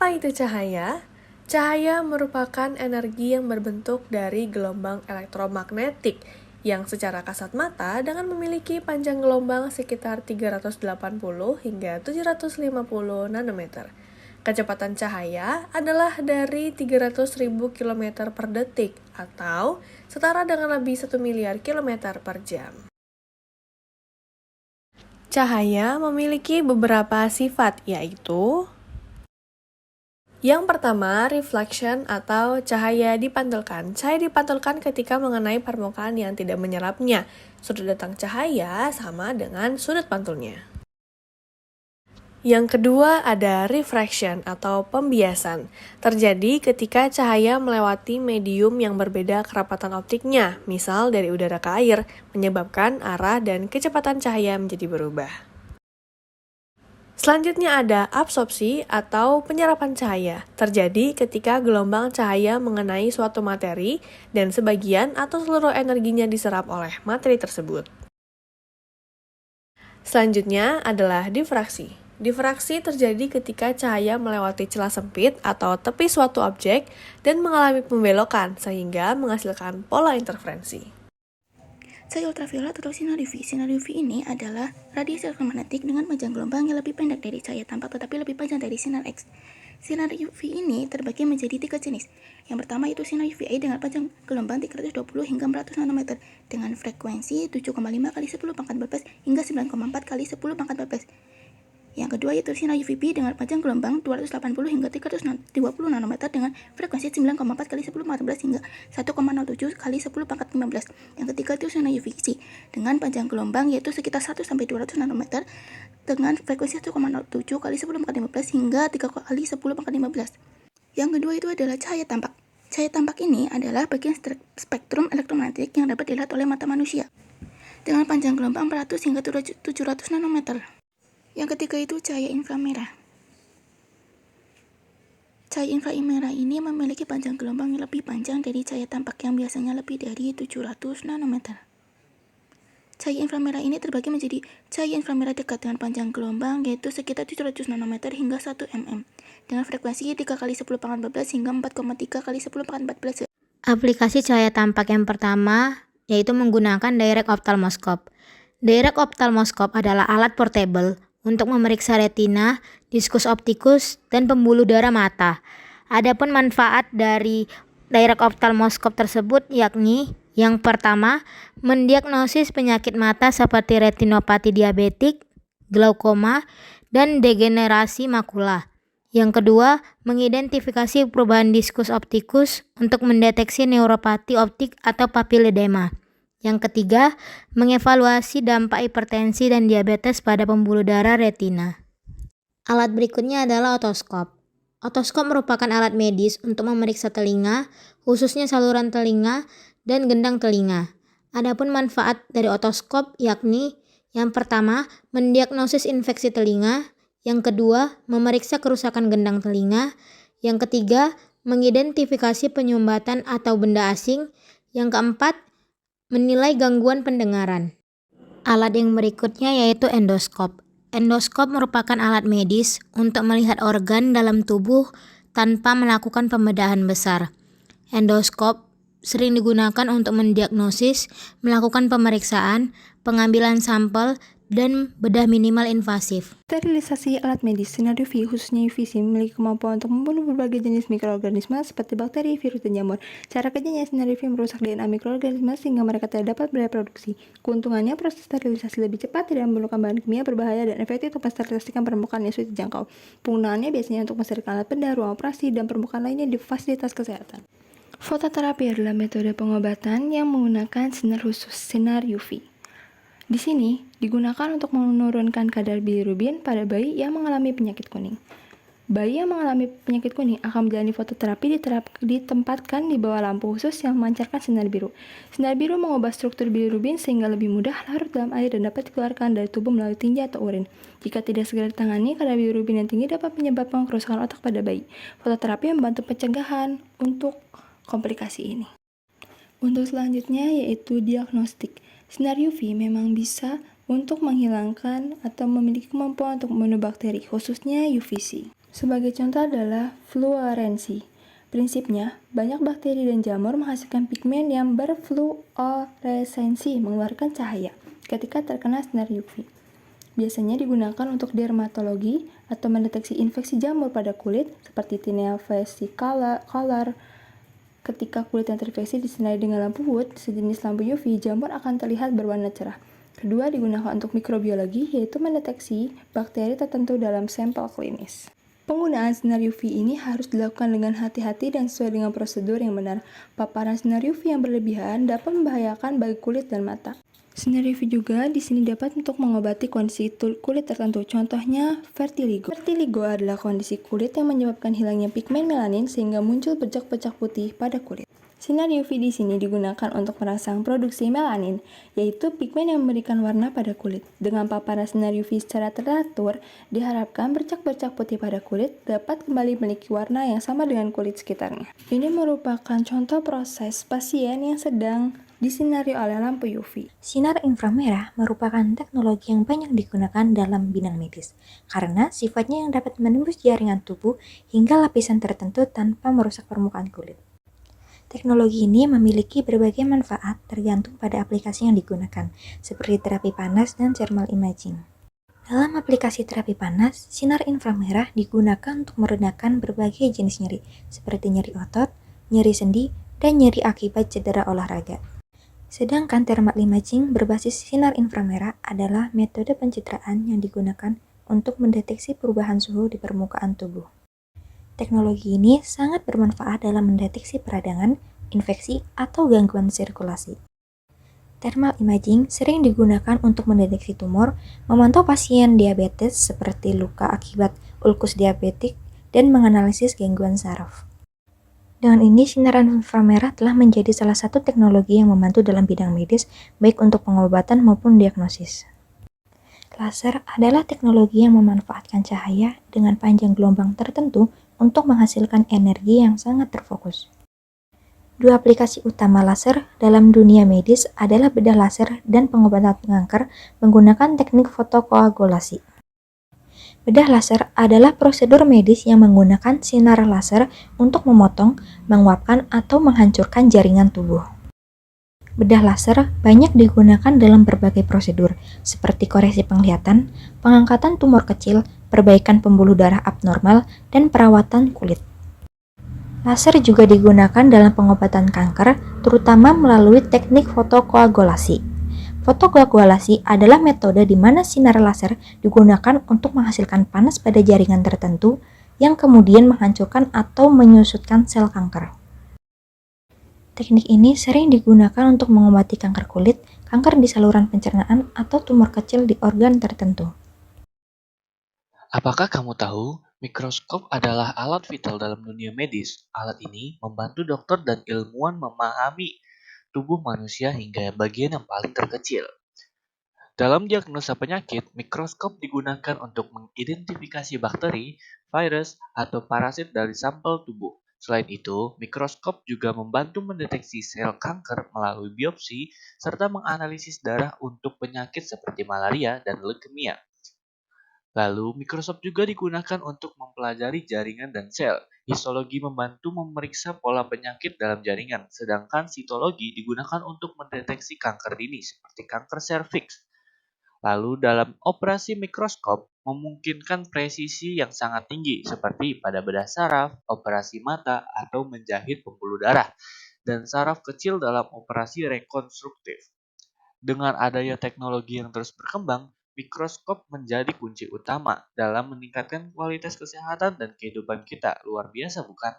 Apa itu cahaya? Cahaya merupakan energi yang berbentuk dari gelombang elektromagnetik yang secara kasat mata dengan memiliki panjang gelombang sekitar 380 hingga 750 nanometer. Kecepatan cahaya adalah dari 300.000 km per detik atau setara dengan lebih 1 miliar km per jam. Cahaya memiliki beberapa sifat, yaitu yang pertama, reflection atau cahaya dipantulkan. Cahaya dipantulkan ketika mengenai permukaan yang tidak menyerapnya. Sudut datang cahaya sama dengan sudut pantulnya. Yang kedua ada refraction atau pembiasan. Terjadi ketika cahaya melewati medium yang berbeda kerapatan optiknya, misal dari udara ke air, menyebabkan arah dan kecepatan cahaya menjadi berubah. Selanjutnya ada absorpsi atau penyerapan cahaya. Terjadi ketika gelombang cahaya mengenai suatu materi dan sebagian atau seluruh energinya diserap oleh materi tersebut. Selanjutnya adalah difraksi. Difraksi terjadi ketika cahaya melewati celah sempit atau tepi suatu objek dan mengalami pembelokan sehingga menghasilkan pola interferensi. Cahaya ultraviolet atau sinar UV. Sinar UV ini adalah radiasi elektromagnetik dengan panjang gelombang yang lebih pendek dari cahaya tampak tetapi lebih panjang dari sinar X. Sinar UV ini terbagi menjadi 3 jenis. Yang pertama yaitu sinar UVA dengan panjang gelombang 320 hingga 400 nanometer dengan frekuensi 7,5 kali 10 pangkat 14 hingga 9,4 kali 10 pangkat 14. Yang kedua yaitu sinar UVB dengan panjang gelombang 280 hingga 320 nanometer dengan frekuensi 9,4 kali 10 pangkat 14 hingga 1,07 kali 10 pangkat 15. Yang ketiga itu sinar UVC dengan panjang gelombang yaitu sekitar 1 sampai 200 nanometer dengan frekuensi 1,07 kali 10 pangkat 15 hingga 3 kali 10 pangkat 15. Yang kedua itu adalah cahaya tampak. Cahaya tampak ini adalah bagian spektrum elektromagnetik yang dapat dilihat oleh mata manusia dengan panjang gelombang 400 hingga 700 nanometer. Yang ketiga itu cahaya inframerah. Cahaya inframerah ini memiliki panjang gelombang yang lebih panjang dari cahaya tampak yang biasanya lebih dari 700 nanometer. Cahaya inframerah ini terbagi menjadi cahaya inframerah dekat dengan panjang gelombang yaitu sekitar 700 nanometer hingga 1 mm dengan frekuensi 3 kali 10 pangkat 14 hingga 4,3 kali 10 pangkat 14. Aplikasi cahaya tampak yang pertama yaitu menggunakan direct ophthalmoscope. Direct ophthalmoscope adalah alat portable untuk memeriksa retina, diskus optikus, dan pembuluh darah mata. Adapun manfaat dari direct ophthalmoscope tersebut yakni yang pertama, mendiagnosis penyakit mata seperti retinopati diabetik, glaukoma, dan degenerasi makula. Yang kedua, mengidentifikasi perubahan diskus optikus untuk mendeteksi neuropati optik atau papilodema. Yang ketiga, mengevaluasi dampak hipertensi dan diabetes pada pembuluh darah retina. Alat berikutnya adalah otoskop. Otoskop merupakan alat medis untuk memeriksa telinga, khususnya saluran telinga dan gendang telinga. Adapun manfaat dari otoskop yakni yang pertama, mendiagnosis infeksi telinga, yang kedua, memeriksa kerusakan gendang telinga, yang ketiga, mengidentifikasi penyumbatan atau benda asing, yang keempat, menilai gangguan pendengaran. Alat yang berikutnya yaitu endoskop. Endoskop merupakan alat medis untuk melihat organ dalam tubuh tanpa melakukan pembedahan besar. Endoskop sering digunakan untuk mendiagnosis, melakukan pemeriksaan, pengambilan sampel, dan bedah minimal invasif. Sterilisasi alat medis. Sinar UV khususnya UVC memiliki kemampuan untuk membunuh berbagai jenis mikroorganisme seperti bakteri, virus, dan jamur. Cara kerjanya, sinar UV merusak DNA mikroorganisme sehingga mereka tidak dapat bereproduksi. Keuntungannya, proses sterilisasi lebih cepat, tidak memerlukan bahan kimia berbahaya, dan efektif untuk mensterilisasikan permukaan yang sulit dijangkau. Penggunaannya biasanya untuk mensterilkan alat bedah, ruang operasi, dan permukaan lainnya di fasilitas kesehatan. Fototerapi adalah metode pengobatan yang menggunakan sinar khusus sinar UV. Di sini digunakan untuk menurunkan kadar bilirubin pada bayi yang mengalami penyakit kuning. Bayi yang mengalami penyakit kuning akan menjalani fototerapi ditempatkan di bawah lampu khusus yang memancarkan sinar biru. Sinar biru mengubah struktur bilirubin sehingga lebih mudah larut dalam air dan dapat dikeluarkan dari tubuh melalui tinja atau urin. Jika tidak segera ditangani, kadar bilirubin yang tinggi dapat menyebabkan kerusakan otak pada bayi. Fototerapi membantu pencegahan untuk komplikasi ini. Untuk selanjutnya yaitu diagnostik. Sinar UV memang bisa untuk menghilangkan atau memiliki kemampuan untuk membunuh bakteri, khususnya UVC. Sebagai contoh adalah fluorensi. Prinsipnya, banyak bakteri dan jamur menghasilkan pigmen yang berfluoresensi mengeluarkan cahaya ketika terkena sinar UV. Biasanya digunakan untuk dermatologi atau mendeteksi infeksi jamur pada kulit seperti tinea vesicolor. Ketika kulit yang terinfeksi disinari dengan lampu wood, sejenis lampu UV, jamur akan terlihat berwarna cerah. Kedua, digunakan untuk mikrobiologi, yaitu mendeteksi bakteri tertentu dalam sampel klinis. Penggunaan sinar UV ini harus dilakukan dengan hati-hati dan sesuai dengan prosedur yang benar. Paparan sinar UV yang berlebihan dapat membahayakan bagi kulit dan mata. Sinar UV juga di sini dapat untuk mengobati kondisi kulit tertentu. Contohnya vertigo. Vertigo adalah kondisi kulit yang menyebabkan hilangnya pigmen melanin sehingga muncul bercak-bercak putih pada kulit. Sinar UV di sini digunakan untuk merangsang produksi melanin, yaitu pigmen yang memberikan warna pada kulit. Dengan paparan sinar UV secara teratur, diharapkan bercak-bercak putih pada kulit dapat kembali memiliki warna yang sama dengan kulit sekitarnya. Ini merupakan contoh proses pasien yang sedang disinari oleh lampu UV. Sinar inframerah merupakan teknologi yang banyak digunakan dalam bidang medis, karena sifatnya yang dapat menembus jaringan tubuh hingga lapisan tertentu tanpa merusak permukaan kulit. Teknologi ini memiliki berbagai manfaat tergantung pada aplikasi yang digunakan, seperti terapi panas dan thermal imaging. Dalam aplikasi terapi panas, sinar inframerah digunakan untuk meredakan berbagai jenis nyeri, seperti nyeri otot, nyeri sendi, dan nyeri akibat cedera olahraga. Sedangkan thermal imaging berbasis sinar inframerah adalah metode pencitraan yang digunakan untuk mendeteksi perubahan suhu di permukaan tubuh. Teknologi ini sangat bermanfaat dalam mendeteksi peradangan, infeksi, atau gangguan sirkulasi. Thermal imaging sering digunakan untuk mendeteksi tumor, memantau pasien diabetes seperti luka akibat ulkus diabetik, dan menganalisis gangguan saraf. Dengan ini, sinar inframerah telah menjadi salah satu teknologi yang membantu dalam bidang medis, baik untuk pengobatan maupun diagnosis. Laser adalah teknologi yang memanfaatkan cahaya dengan panjang gelombang tertentu untuk menghasilkan energi yang sangat terfokus. Dua aplikasi utama laser dalam dunia medis adalah bedah laser dan pengobatan kanker menggunakan teknik fotokoagulasi. Bedah laser adalah prosedur medis yang menggunakan sinar laser untuk memotong, menguapkan, atau menghancurkan jaringan tubuh. Bedah laser banyak digunakan dalam berbagai prosedur, seperti koreksi penglihatan, pengangkatan tumor kecil, perbaikan pembuluh darah abnormal, dan perawatan kulit. Laser juga digunakan dalam pengobatan kanker, terutama melalui teknik fotokoagulasi. Fotokoagulasi adalah metode di mana sinar laser digunakan untuk menghasilkan panas pada jaringan tertentu yang kemudian menghancurkan atau menyusutkan sel kanker. Teknik ini sering digunakan untuk mengobati kanker kulit, kanker di saluran pencernaan, atau tumor kecil di organ tertentu. Apakah kamu tahu, mikroskop adalah alat vital dalam dunia medis? Alat ini membantu dokter dan ilmuwan memahami tubuh manusia hingga bagian yang paling terkecil. Dalam diagnosa penyakit, mikroskop digunakan untuk mengidentifikasi bakteri, virus, atau parasit dari sampel tubuh. Selain itu, mikroskop juga membantu mendeteksi sel kanker melalui biopsi serta menganalisis darah untuk penyakit seperti malaria dan leukemia. Lalu, mikroskop juga digunakan untuk mempelajari jaringan dan sel. Histologi membantu memeriksa pola penyakit dalam jaringan, sedangkan sitologi digunakan untuk mendeteksi kanker dini seperti kanker serviks. Lalu dalam operasi mikroskop memungkinkan presisi yang sangat tinggi seperti pada bedah saraf, operasi mata, atau menjahit pembuluh darah, dan saraf kecil dalam operasi rekonstruktif. Dengan adanya teknologi yang terus berkembang, mikroskop menjadi kunci utama dalam meningkatkan kualitas kesehatan dan kehidupan kita. Luar biasa bukan?